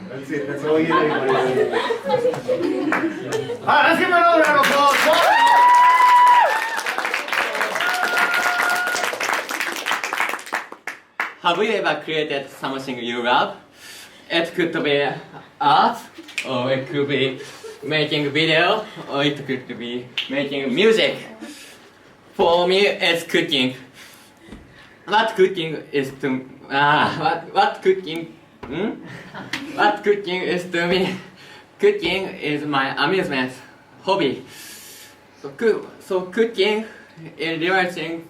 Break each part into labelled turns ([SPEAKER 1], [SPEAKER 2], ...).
[SPEAKER 1] That's it. That's all you need. Alright, let's give him another round of applause.
[SPEAKER 2] Have you ever created something you love? It could be art, or it could be making video, or it could be making music. For me, it's cooking. What cooking is to what cooking? What cooking is to me? Cooking is my amusement, hobby. So cooking is relaxing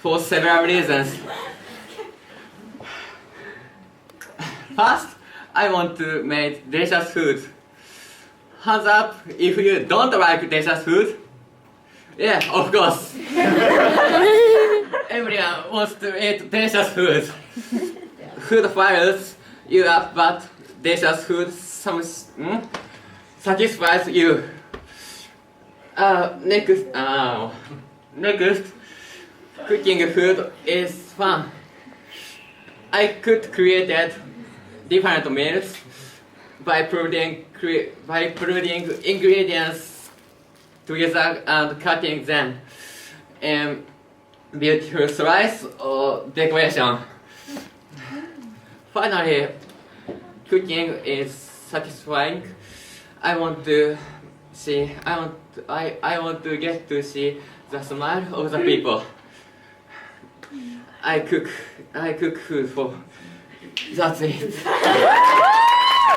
[SPEAKER 2] for several reasons. First, I want to make delicious food. Hands up if you don't like delicious food. Yeah, of course. Everyone wants to eat delicious food. Food fires you up, but delicious food satisfies you. Next, cooking food is fun. I could create different meals by putting ingredients together and cutting them in beautiful slice or decoration. Finally, cooking is satisfying. I want to get to see the smile of the people. I cook food for. That's it.